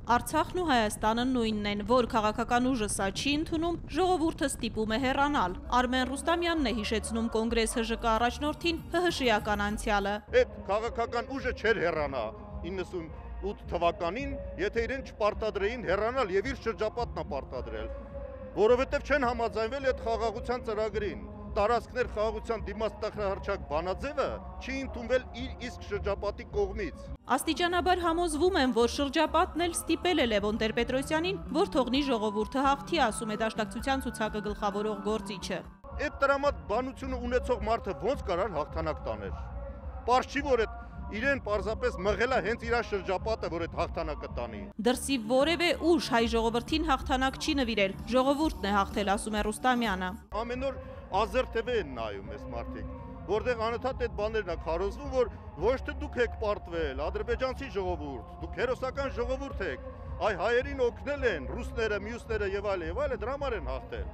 Արցախն ու Հայաստանը նույնն են, որ քաղաքական ուժը սա չի ընդունում, ժողովուրդը ստիպում է հեռանալ։ Արմեն Ռուստամյանն է հիշեցնում Կոնգրես ՀԺԿ առաջնորդին ՀՀՇ-ական անցյալը։ Այդ քաղաքական ուժը չէր հեռանա 98 թվականին, եթե իրեն չպարտադրեին հեռանալ եւ իր շրջապատն ապարտադրել, որովհետեւ չեն համաձայնվել այդ խաղաղության ծրագրին։ Տարածքներ խաղաղության դիմաստախրահարչակ բանաձևը չի ընդունվել իր իսկ շրջապատի կողմից։ Աստիճանաբար համոզվում են, որ շրջապատն էլ ստիպել է Լևոն Տեր-Պետրոսյանին, որ թողնի ժողովուրդը հաղթի, ասում է Դաշնակցության ցուցակը գլխավորող գործիչը։ Այդ տրամատ բանությունը ունեցող մարդը ոնց կարար հաղթանակ տաներ։ Պարզ չի, որ այդ իրեն պարզապես մղել է հենց իր շրջապատը, որ այդ հաղթանակը տանի։ Դրսի որևէ ուժ հայ ժողովրդին հաղթանակ չի նվիրել, ժողովուրդն է հաղթել, ասում է Ռուստամյանը։ Ամեն օր Ազեր TV են նայում այս մարդիկ, որտեղ անընդհատ այդ բաներն է քարոզվում, որ ոչ թե դուք եք պարտվել, ադրբեջանցի ժողովուրդ, դուք հերոսական ժողովուրդ եք, այ հայերին օգնել են ռուսները, մյուսները եւ այլն, դրա համար են հաղթել։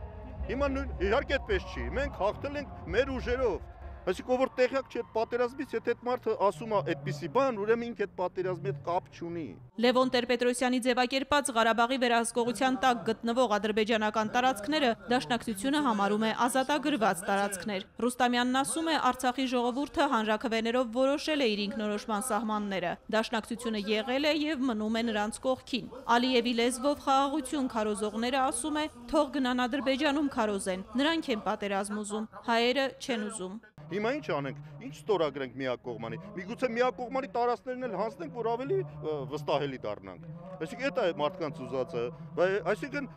Հիմա իհարկե այդպես չի, մենք հաղթել ենք մեր ուժերով։ Այսինքն որ տեղյակ չի այդ պատերազմից, եթե այդ մարդը ասում է այդպիսի բան, ուրեմն ինքը այդ պատերազմի հետ կապ չունի։ Լևոն Տեր-Պետրոսյանի ձևակերպած Ղարաբաղի վերահսկողության տակ գտնվող ադրբեջանական տարածքները Դաշնակցությունը համարում է ազատագրված տարածքներ։ Ռուստամյանն ասում է, Արցախի ժողովուրդը հանրաքվեներով որոշել է իր ինքնորոշման սահմանները։ Դաշնակցությունը եղել է եւ մնում է նրանց կողքին։ Ալիևի լեզվով խաղաղություն քարոզողները ասում է, թող գնան Ադրբեջանում քարոզեն։ Նրանք են պատերազմ ուզում, հայերը չեն ուզում։ Հիմա ինչ անենք, ինչ ստորագրենք միակողմանի։ Միգուցե միակողմանի տարածքներն էլ հանձնենք, որ ավելի վստահելի դառնանք։ Այսինքն դա է մարդկանց ուզածը, այսինքն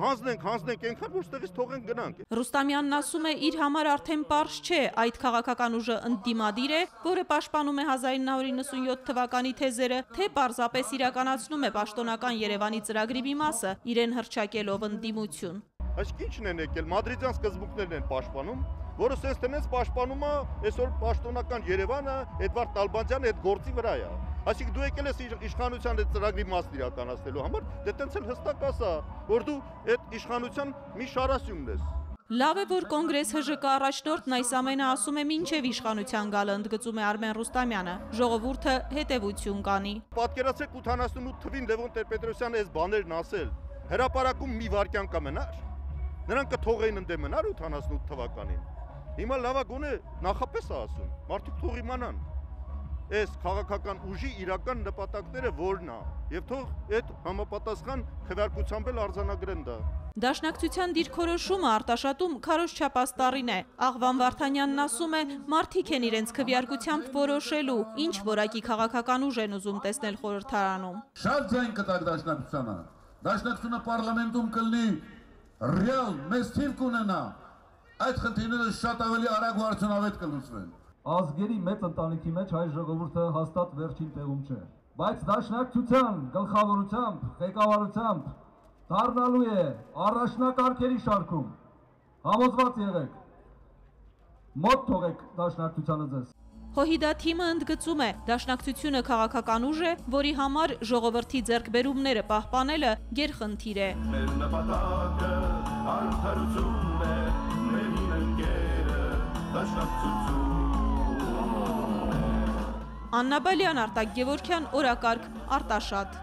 հանձնենք այնքան, որ ստեղից թողենք գնանք։ Ռուստամյանն ասում է, իր համար արդեն պարզ չէ, այդ քաղաքական ուժը ընդդիմադիր է, որը պաշտպանում է 1997 թվականի թեզերը, թե պարզապես իրականացնում է պաշտոնական Երևանի ծրագրի մի մասը, իրեն հռչակելով ընդդիմություն։ Այսինքն ինչն են եկել, մադրիդյան սկզբունքներն են պաշտպանում, որը սենց տենես պաշտպանում է այսօր պաշտոնական Երևանը, Էդվարդ Նալբանդյանը այդ գործի վրա է։ Այսինքն դու եկել ես իշխանության այդ ծրագրի մասն իրականացնելու համար, դե տենց էլ հստակ ասա, որ դու այդ իշխանության մի շարասյունն ես։ Լավ է, որ Կոնգրես ՀԺԿ առաջնորդն այս ամենը ասում է մինչև իշխանության գալը, ընդգծում է Արմեն Ռուստամյանը։ Ժողովուրդը հետևություն կանի։ Պատկերացրեք 88 թվին Լևոն Տեր-Պետրոսյանը այս բաներն ասել, հրապարակում մի վայրկյան կմնար, նրանք կթողեին ընդդեմանար 88 թվականին։ Հիմա լավագույնը նախապես է ասում, մարդիկ թող իմանան այս քաղաքական ուժի իրական նպատակները որն է, եւ թող այդ համապատասխան քվեարկությամբ էլ արձանագրեն դա։ Դաշնակցության դիրքորոշումը արտաշատում քարոզչափ աստառին է։ Աղվան Վարդանյանն ասում է, մարդիկ են իրենց քվեարկությամբ որոշելու, ինչ որակի քաղաքական ուժ են ուզում տեսնել խորհրդարանում։ Շատ ձայն կտակ Դաշնակցությանը։ Դաշնակցությունը պարլամենտում կլինի ռեալ մեծ թիվ կունենա, այդ խնդիրները շատ ավելի արագ ու արդյունավետ կլուծվեն։ Ազգերի մեծ ընտանիքի մեջ հայ ժողովուրդը հաստատ վերջին տեղում չէ, բայց Դաշնակցության գլխավորությամբ, ղեկավարությամբ դառնալու է առաջնակարգերի շարքում։ Համոզված եղեք, մոտ թողեք Դաշնակցությանը ձեզ։ Հոհիդա թիմը ընդգծում է, Դաշնակցությունը քաղաքական ուժ է, որի համար ժողովրդի ձեռքբերումները պահպանելը գերխնդիր է։ Մեր նպատակը արդարությունն է, մեր ընկերը Դաշնակցություն։ Աննա Բալյան, Արտակ Գևորգյան, օրակարգ, Արտաշատ։